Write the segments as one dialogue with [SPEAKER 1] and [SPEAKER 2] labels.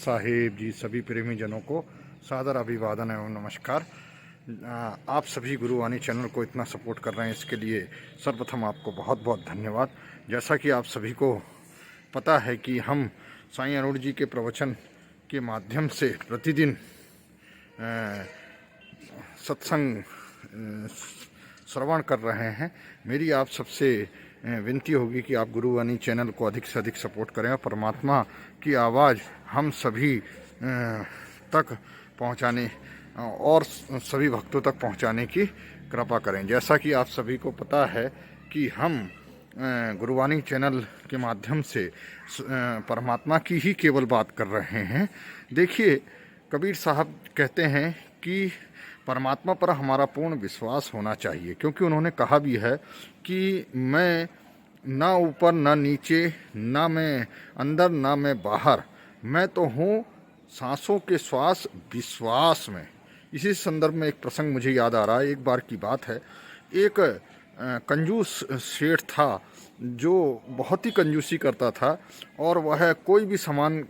[SPEAKER 1] साहेब जी, सभी प्रेमी जनों को सादर अभिवादन एवं नमस्कार। आप सभी गुरुवाणी चैनल को इतना सपोर्ट कर रहे हैं, इसके लिए सर्वप्रथम आपको बहुत बहुत धन्यवाद। जैसा कि आप सभी को पता है कि हम साईं अरुण जी के प्रवचन के माध्यम से प्रतिदिन सत्संग श्रवण कर रहे हैं। मेरी आप सबसे विनती होगी कि आप गुरुवाणी चैनल को अधिक से अधिक सपोर्ट करें और परमात्मा की आवाज़ हम सभी तक पहुंचाने और सभी भक्तों तक पहुंचाने की कृपा करें। जैसा कि आप सभी को पता है कि हम गुरुवाणी चैनल के माध्यम से परमात्मा की ही केवल बात कर रहे हैं। देखिए, कबीर साहब कहते हैं कि परमात्मा पर हमारा पूर्ण विश्वास होना चाहिए, क्योंकि उन्होंने कहा भी है कि मैं ना ऊपर ना नीचे, ना मैं अंदर ना मैं बाहर, मैं तो हूँ सांसों के श्वास विश्वास में। इसी संदर्भ में एक प्रसंग मुझे याद आ रहा है। एक बार की बात है, एक कंजूस सेठ था जो बहुत ही कंजूसी करता था और वह कोई भी सामान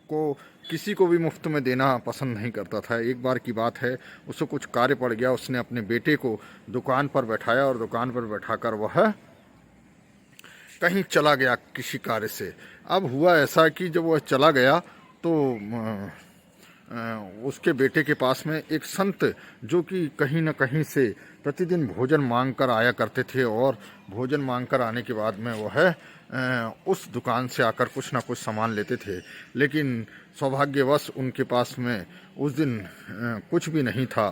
[SPEAKER 1] को किसी को भी मुफ्त में देना पसंद नहीं करता था। एक बार की बात है, उसको कुछ कार्य पड़ गया, उसने अपने बेटे को दुकान पर बैठाया और दुकान पर बैठाकर वह कहीं चला गया किसी कार्य से। अब हुआ ऐसा कि जब वह चला गया तो उसके बेटे के पास में एक संत, जो कि कहीं न कहीं से प्रतिदिन भोजन मांग कर आया करते थे, और भोजन मांग कर आने के बाद में वह उस दुकान से आकर कुछ ना कुछ सामान लेते थे। लेकिन सौभाग्यवश उनके पास में उस दिन कुछ भी नहीं था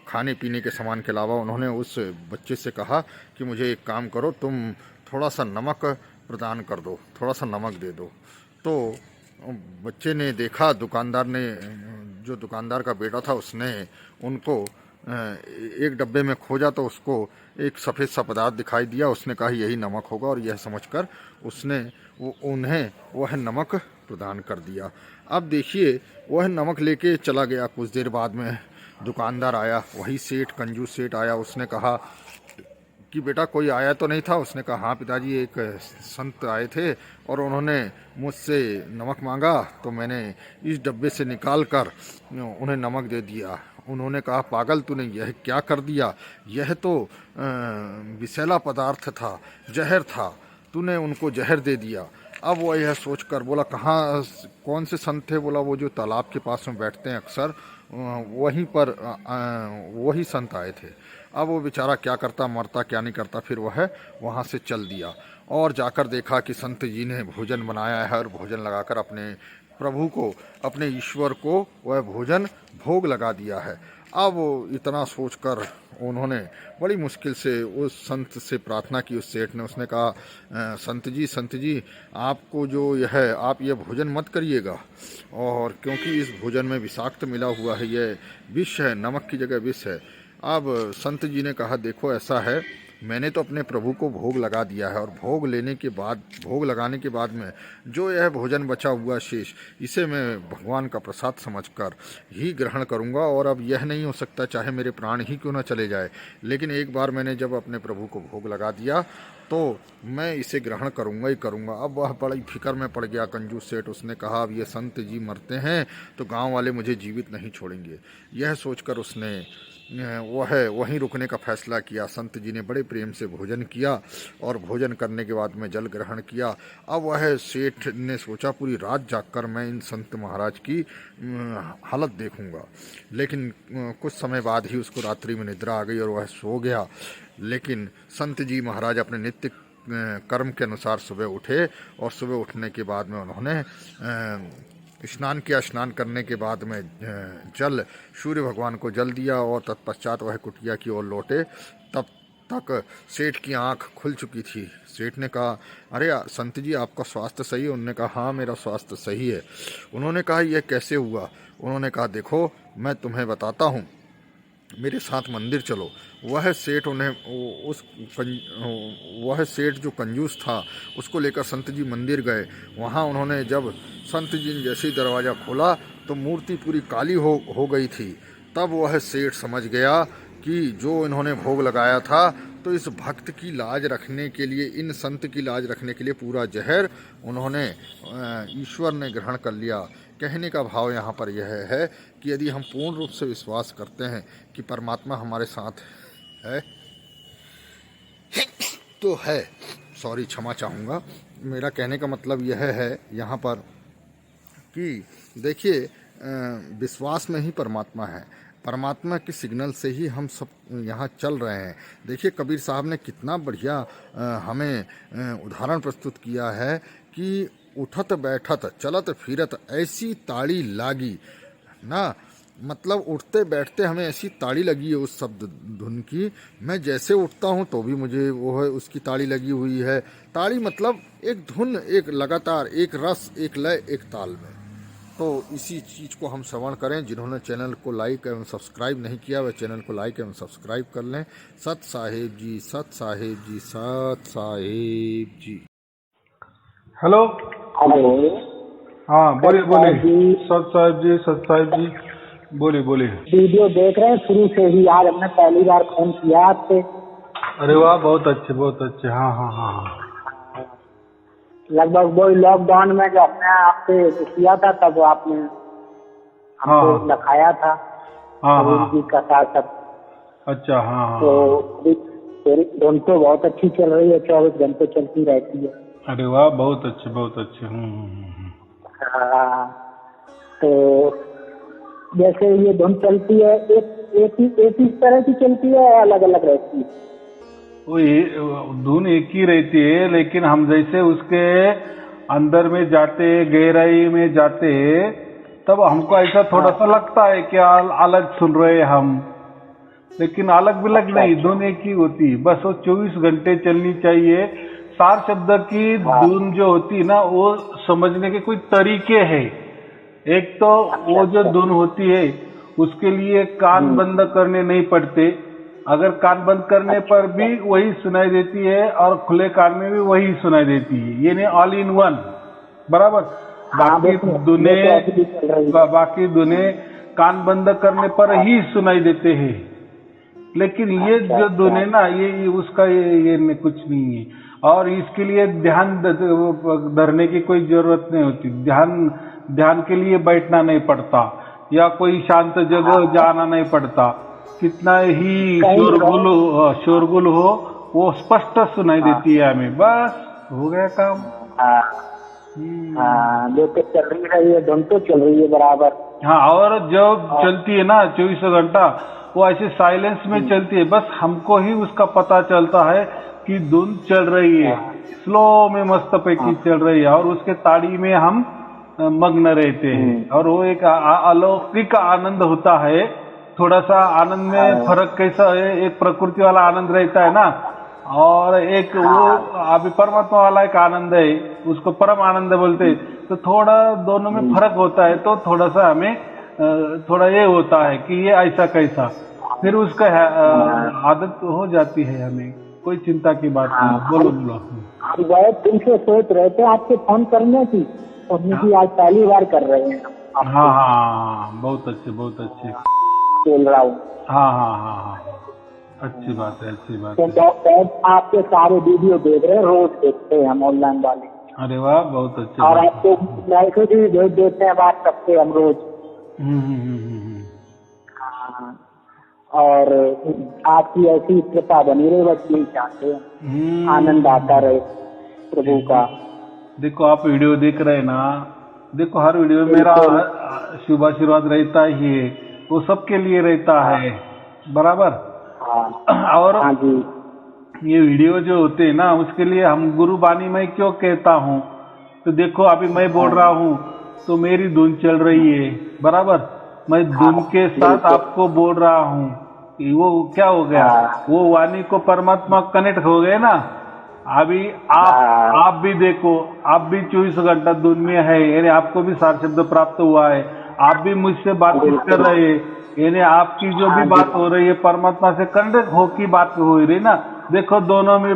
[SPEAKER 1] खाने पीने के सामान के अलावा। उन्होंने उस बच्चे से कहा कि मुझे एक काम करो, तुम थोड़ा सा नमक प्रदान कर दो, थोड़ा सा नमक दे दो। तो बच्चे ने देखा, दुकानदार ने, जो दुकानदार का बेटा था, उसने उनको एक डब्बे में खोजा तो उसको एक सफ़ेद सा पदार्थ दिखाई दिया। उसने कहा यही नमक होगा, और यह समझकर उसने उन्हें वह नमक प्रदान कर दिया। अब देखिए, वह नमक लेके चला गया। कुछ देर बाद में दुकानदार आया, वही सेठ, कंजूस सेठ आया। उसने कहा कि बेटा कोई आया तो नहीं था? उसने कहा हाँ पिताजी, एक संत आए थे और उन्होंने मुझसे नमक मांगा, तो मैंने इस डब्बे से निकाल कर उन्हें नमक दे दिया। उन्होंने कहा पागल, तूने यह क्या कर दिया? यह तो विषैला पदार्थ था, जहर था, तूने उनको जहर दे दिया। अब वह यह सोचकर बोला, कहाँ, कौन से संत थे? बोला वो जो तालाब के पास में बैठते हैं अक्सर, वहीं पर वही संत आए थे। अब वो बेचारा क्या करता, मरता क्या नहीं करता। फिर वह वहाँ से चल दिया और जाकर देखा कि संत जी ने भोजन बनाया है और भोजन लगाकर अपने प्रभु को, अपने ईश्वर को वह भोजन भोग लगा दिया है। अब इतना सोचकर उन्होंने बड़ी मुश्किल से उस संत से प्रार्थना की, उस सेठ ने। उसने कहा संत जी, आपको जो यह है, आप यह भोजन मत करिएगा, और क्योंकि इस भोजन में विषाक्त मिला हुआ है, यह विष है, नमक की जगह विष है। अब संत जी ने कहा देखो ऐसा है, मैंने तो अपने प्रभु को भोग लगा दिया है, और भोग लगाने के बाद में जो यह भोजन बचा हुआ शेष, इसे मैं भगवान का प्रसाद समझकर ही ग्रहण करूंगा। और अब यह नहीं हो सकता, चाहे मेरे प्राण ही क्यों न चले जाए, लेकिन एक बार मैंने जब अपने प्रभु को भोग लगा दिया तो मैं इसे ग्रहण करूंगा ही करूंगा। अब वह बड़ी फिक्र में पड़ गया कंजूस सेठ। उसने कहा अब ये संत जी मरते हैं तो गांव वाले मुझे जीवित नहीं छोड़ेंगे। यह सोचकर उसने वह वहीं रुकने का फैसला किया। संत जी ने बड़े प्रेम से भोजन किया और भोजन करने के बाद में जल ग्रहण किया। अब वह सेठ ने सोचा पूरी रात जागकर मैं इन संत महाराज की हालत देखूंगा। लेकिन कुछ समय बाद ही उसको रात्रि में निद्रा आ गई और वह सो गया। लेकिन संत जी महाराज अपने नित्य कर्म के अनुसार सुबह उठे, और सुबह उठने के बाद में उन्होंने स्नान किया। स्नान करने के बाद में जल, सूर्य भगवान को जल दिया, और तत्पश्चात वह कुटिया की ओर लौटे। तब तक सेठ की आंख खुल चुकी थी। सेठ ने कहा अरे संत जी, आपका स्वास्थ्य सही है? उन्होंने कहा हाँ मेरा स्वास्थ्य सही है। उन्होंने कहा यह कैसे हुआ? उन्होंने कहा देखो मैं तुम्हें बताता हूँ, मेरे साथ मंदिर चलो। वह सेठ वह सेठ जो कंजूस था, उसको लेकर संत जी मंदिर गए। वहाँ उन्होंने जब संत जी ने जैसे ही दरवाज़ा खोला तो मूर्ति पूरी काली हो गई थी। तब वह सेठ समझ गया कि जो इन्होंने भोग लगाया था तो इस भक्त की लाज रखने के लिए, इन संत की लाज रखने के लिए पूरा जहर उन्होंने ईश्वर ने ग्रहण कर लिया। कहने का भाव यहाँ पर यह है कि यदि हम पूर्ण रूप से विश्वास करते हैं कि परमात्मा हमारे साथ है तो है, सॉरी क्षमा चाहूँगा, मेरा कहने का मतलब यह है यहाँ पर कि देखिए विश्वास में ही परमात्मा है, परमात्मा के सिग्नल से ही हम सब यहाँ चल रहे हैं। देखिए कबीर साहब ने कितना बढ़िया हमें उदाहरण प्रस्तुत किया है कि उठत बैठत चलत फिरत ऐसी ताड़ी लागी ना, मतलब उठते बैठते हमें ऐसी ताड़ी लगी है उस शब्द धुन की। मैं जैसे उठता हूँ तो भी मुझे वो है उसकी ताड़ी लगी हुई है। ताड़ी मतलब एक धुन, एक लगातार, एक रस, एक लय, एक ताल में। तो इसी चीज़ को हम श्रवण करें। जिन्होंने चैनल को लाइक एवं सब्सक्राइब नहीं किया वह चैनल को लाइक एवं सब्सक्राइब कर लें। सत साहेब जी, सत साहेब जी, सत साहेब जी।
[SPEAKER 2] हेलो
[SPEAKER 3] हेलो,
[SPEAKER 2] हाँ बोलिए बोलिए। सत साहिब जी, सत साहिब जी, बोलिए बोलिए।
[SPEAKER 3] वीडियो देख रहे हैं शुरू से ही, आज हमने पहली बार फोन किया आपसे।
[SPEAKER 2] अरे वाह, बहुत अच्छे बहुत अच्छे। हाँ हाँ हाँ हाँ।
[SPEAKER 3] लगभग वही लॉकडाउन में जो हमने आपसे किया था तब आपने हमको
[SPEAKER 2] हाँ।
[SPEAKER 3] लिखाया था
[SPEAKER 2] हाँ
[SPEAKER 3] कबीर
[SPEAKER 2] हाँ।
[SPEAKER 3] जी का साथ सब।
[SPEAKER 2] अच्छा हाँ हाँ।
[SPEAKER 3] तो धुन तो बहुत अच्छी चल रही है, 24 घंटे चलती रहती है।
[SPEAKER 2] अरे वाह, बहुत अच्छे बहुत अच्छे।
[SPEAKER 3] हाँ, तो जैसे ये धुन चलती है एक ही तरह की चलती है, अलग अलग रहती है?
[SPEAKER 2] वो धुन एक ही रहती है, लेकिन हम जैसे उसके अंदर में जाते, गहराई में जाते, तब हमको ऐसा थोड़ा सा लगता है कि अलग सुन रहे हैं हम, लेकिन अलग बिलग नहीं, धुन एक ही होती है। बस वो 24 घंटे चलनी चाहिए। सार शब्द की धुन जो होती है ना, वो समझने के कोई तरीके हैं। एक तो वो जो धुन होती है उसके लिए कान बंद करने नहीं पड़ते। अगर कान बंद करने पर भी वही सुनाई देती है और खुले कान में भी वही सुनाई देती है, ये नहीं ऑल इन वन, बराबर। बाकी धुने कान बंद करने पर ही सुनाई देते हैं, लेकिन ये जो धुन है ना, ये उसका ये कुछ नहीं है। और इसके लिए ध्यान धरने की कोई जरूरत नहीं होती। ध्यान के लिए बैठना नहीं पड़ता या कोई शांत जगह जाना नहीं पड़ता। कितना ही शोरगुल हो वो स्पष्ट सुनाई देती है हमें, बस हो गया काम।
[SPEAKER 3] जो तो चल रही है, धुन तो चल रही है बराबर।
[SPEAKER 2] हाँ, और जब चलती है ना 24 घंटा, वो ऐसे साइलेंस में चलती है, बस हमको ही उसका पता चलता है कि धुन चल रही है, स्लो में मस्त पैकी चल रही है, और उसके ताड़ी में हम मग्न रहते हैं। और वो एक अलौकिक आनंद होता है। थोड़ा सा आनंद में फर्क कैसा है, एक प्रकृति वाला आनंद रहता है ना, और एक वो अभी परमात्मा वाला एक आनंद है, उसको परम आनंद बोलते हैं। तो थोड़ा दोनों में फर्क होता है, तो थोड़ा सा हमें थोड़ा ये होता है कि ये ऐसा कैसा, फिर उसका आदत हो जाती है हमें, कोई चिंता की बात नहीं। बोलो बोलो।
[SPEAKER 3] हम बहुत दिन से सोच रहे थे आपसे फोन करने की, उनकी आज पहली बार कर रहे हैं।
[SPEAKER 2] हाँ हाँ, बहुत अच्छे बहुत अच्छे
[SPEAKER 3] बोल रहा हूँ।
[SPEAKER 2] हाँ हाँ हाँ हाँ, अच्छी बात है अच्छी बात है।
[SPEAKER 3] तो आपके सारे वीडियो देख रहे हैं, रोज देखते हैं हम ऑनलाइन वाले।
[SPEAKER 2] अरे वाह, बहुत अच्छे।
[SPEAKER 3] और आपको मैसेज भी भेज देते हैं व्हाट्सएप पे हम रोज। और आपकी ऐसी कृपा बनी रहे, बस यही चाहते हैं, आनंद आता रहे प्रभु का।
[SPEAKER 2] देखो आप वीडियो देख रहे हैं ना, देखो हर वीडियो में मेरा शुभ आशीर्वाद रहता ही है, वो सबके लिए रहता है, बराबर। और ये वीडियो जो होते हैं ना, उसके लिए हम गुरु बानी मैं क्यों कहता हूँ, तो देखो अभी मैं बोल रहा हूँ तो मेरी धुन चल रही है, बराबर। मैं धुन के साथ आपको बोल रहा हूँ, वो क्या हो गया, वो वाणी को परमात्मा कनेक्ट हो गए ना। अभी आप भी देखो, आप भी 24 घंटा धुन में है, यानी आपको भी सार शब्द प्राप्त हुआ है, आप भी मुझसे बातचीत कर रहे हैं, यानी आपकी जो भी बात हो रही है परमात्मा से कनेक्ट हो की बात हो रही ना। देखो दोनों में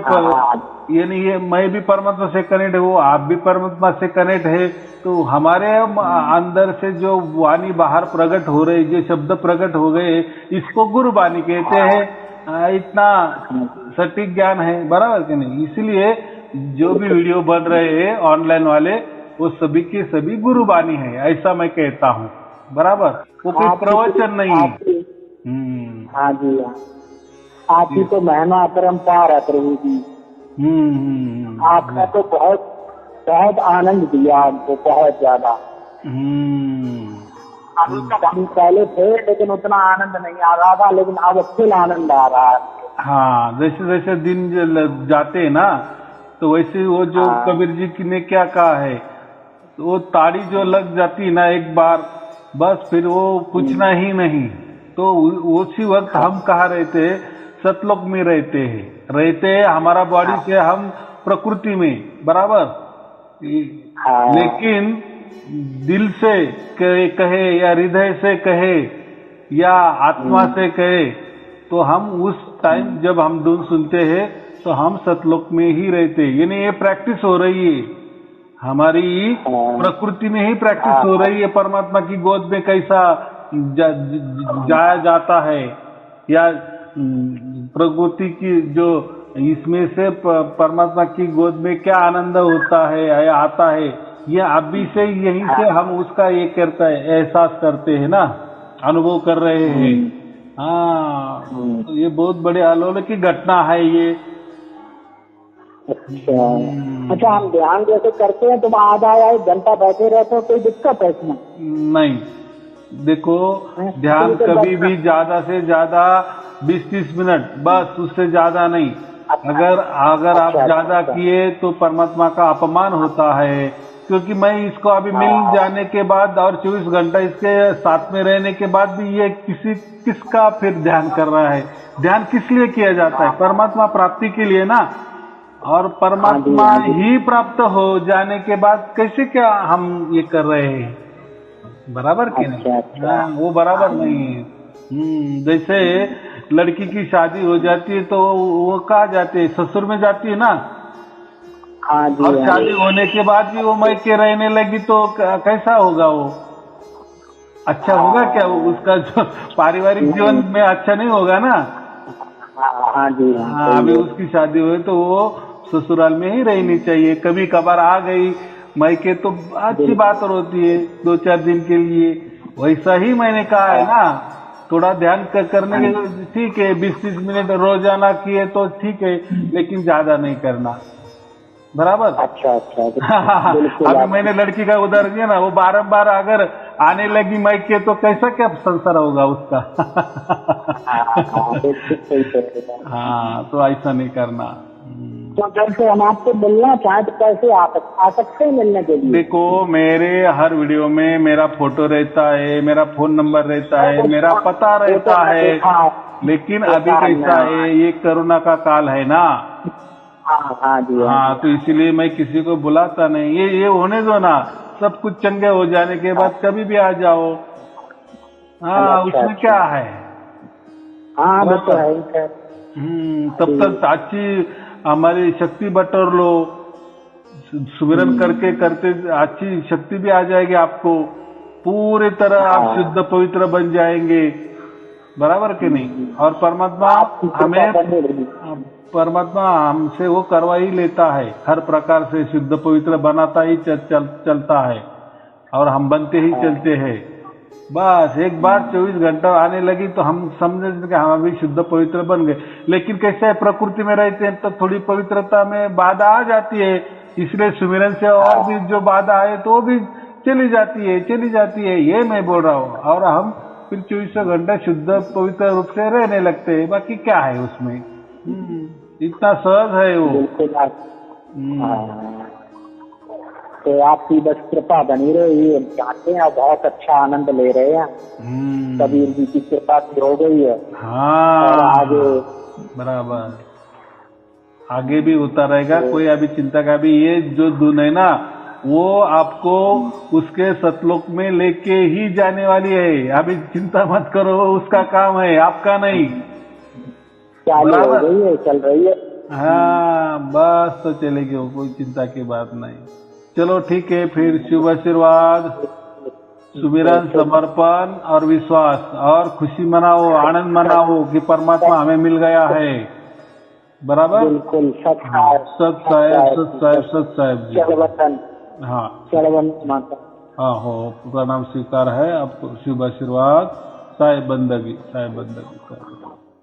[SPEAKER 2] यानी ये मैं भी परमात्मा से कनेक्ट हूँ, आप भी परमात्मा से कनेक्ट है, तो हमारे अंदर से जो वाणी बाहर प्रकट हो रही, जो शब्द प्रकट हो गए, इसको गुरु वाणी कहते हैं। इतना सटीक ज्ञान है, बराबर कि नहीं। इसलिए जो भी वीडियो बन रहे हैं ऑनलाइन वाले, वो सभी के सभी गुरुबानी है, ऐसा मैं कहता हूँ, बराबर। वो कोई प्रवचन नहीं है।
[SPEAKER 3] हाँ जी, आपकी तो महिमा अपरंपार है प्रभु जी। आपने तो बहुत बहुत आनंद दिया हमको, बहुत ज्यादा। अभी तक हम पहले थे लेकिन उतना आनंद नहीं आ रहा था, लेकिन अब फुल आनंद आ रहा है।
[SPEAKER 2] हाँ, जैसे जैसे दिन जाते हैं ना, तो वैसे वो जो कबीर जी ने क्या कहा है, तो वो ताड़ी जो लग जाती है ना एक बार, बस फिर वो पूछना ही नहीं। तो उसी वक्त हम कहाँ रहते हैं, सतलोक में रहते हैं हमारा बॉडी से हम प्रकृति में, बराबर। लेकिन दिल से कहे या हृदय से कहे या आत्मा से कहे, तो हम उस टाइम जब हम धुन सुनते हैं तो हम सतलोक में ही रहते हैं। यानी ये प्रैक्टिस हो रही है हमारी प्रकृति में ही प्रैक्टिस हो रही है। परमात्मा की गोद में कैसा जाया जाता है, या प्रकृति की जो इसमें से परमात्मा की गोद में क्या आनंद होता है या आता है, ये अभी से यहीं से हम उसका ये करता है, एहसास करते हैं ना, अनुभव कर रहे हैं। हाँ, तो ये बहुत बड़े अलौकिक की घटना है ये।
[SPEAKER 3] अच्छा, हम ध्यान जैसे करते हैं, तुम आधा या 1 घंटा बैठे रहते हो, कोई दिक्कत है इसमें?
[SPEAKER 2] नहीं, देखो ध्यान कभी भी ज्यादा से ज्यादा 20-30 मिनट, बस, उससे ज्यादा नहीं। अगर आप ज्यादा किए तो परमात्मा का अपमान होता है। क्योंकि मैं इसको अभी मिल जाने के बाद और 24 घंटा इसके साथ में रहने के बाद भी ये किसका फिर ध्यान कर रहा है। ध्यान किस लिए किया जाता है? परमात्मा प्राप्ति के लिए ना। और परमात्मा ही प्राप्त हो जाने के बाद कैसे क्या हम ये कर रहे हैं, बराबर कि नहीं? हाँ, वो बराबर नहीं है। जैसे लड़की की शादी हो जाती है तो वो कहाँ जाते है, ससुर में जाती है ना। और शादी होने के बाद भी वो मायके रहने लगी तो कैसा होगा? वो अच्छा होगा क्या? वो उसका जो पारिवारिक जीवन में अच्छा नहीं होगा ना। हाँ, अभी उसकी शादी हुई तो वो ससुराल में ही रहनी चाहिए। कभी कभार आ गई मायके तो अच्छी बात होती है 2-4 दिन के लिए। वैसा ही मैंने कहा है ना, थोड़ा ध्यान करने के ठीक है, 20-30 मिनट रोजाना किए तो ठीक है, लेकिन ज्यादा नहीं करना, बराबर। अच्छा। अभी मैंने लड़की का उदाहरण दिया ना, वो बारंबार अगर आने लगी मायके तो कैसा क्या संसार होगा उसका। हाँ, तो ऐसा नहीं करना।
[SPEAKER 3] तो जैसे हम आपको मिलना चाहें तो कैसे आ सकते हैं मिलने के लिए?
[SPEAKER 2] देखो, मेरे हर वीडियो में मेरा फोटो रहता है, मेरा फोन नंबर रहता है, मेरा पता रहता है। लेकिन अभी कैसा है, ये कोरोना का काल है ना। हाँ, तो इसीलिए मैं किसी को बुलाता नहीं। ये होने दो ना, सब कुछ चंगे हो जाने के बाद कभी भी आ जाओ। हाँ, उसमें क्या है।
[SPEAKER 3] हाँ, वो तो है।
[SPEAKER 2] तब तक अच्छी हमारी शक्ति बटोर लो, सुमिरन करके करते अच्छी शक्ति भी आ जाएगी आपको, पूरी तरह आप शुद्ध पवित्र बन जाएंगे, बराबर के नहीं। और परमात्मा हमसे वो करवा ही लेता है, हर प्रकार से शुद्ध पवित्र बनाता ही चलता है, और हम बनते ही चलते हैं। बस एक बार 24 घंटा आने लगी तो हम समझे कि हम अभी शुद्ध पवित्र बन गए। लेकिन कैसे है, प्रकृति में रहते हैं तो थोड़ी पवित्रता में बाधा आ जाती है, इसलिए सुमिरन से और भी जो बाधा आए तो वो भी चली जाती है, ये मैं बोल रहा हूँ। और हम फिर 24 घंटा शुद्ध पवित्र रूप से रहने लगते हैं। बाकी क्या है उसमें, इतना सहज है वो।
[SPEAKER 3] तो आपकी बस कृपा बनी रही है, चाहते हैं, बहुत अच्छा आनंद ले रहे हैं। कबीर जी की कृपा हो गई है।
[SPEAKER 2] हाँ,
[SPEAKER 3] और आगे
[SPEAKER 2] बराबर आगे भी होता रहेगा, कोई अभी चिंता का भी। ये जो धुन है ना, वो आपको उसके सतलोक में लेके ही जाने वाली है। अभी चिंता मत करो, उसका काम है, आपका नहीं।
[SPEAKER 3] चालू हो गई है, चल रही है।
[SPEAKER 2] हाँ, बस तो चलेगी, कोई चिंता की बात नहीं। चलो ठीक है, फिर शुभ आशीर्वाद, सुमिरन, समर्पण और विश्वास, और खुशी मनाओ, आनंद मनाओ कि परमात्मा हमें मिल गया है। बराबर।
[SPEAKER 3] बिल्कुल सत साहेब,
[SPEAKER 2] सत साहेब, सत साहेब, सत साहेब जी।
[SPEAKER 3] चढ़वतन,
[SPEAKER 2] हाँ
[SPEAKER 3] चढ़वन माता।
[SPEAKER 2] हाँ, हो प्रणाम स्वीकार है आपको, शुभ आशीर्वाद, साहेब बंदगी, साहेब बंदगी, साहेब बंदगी।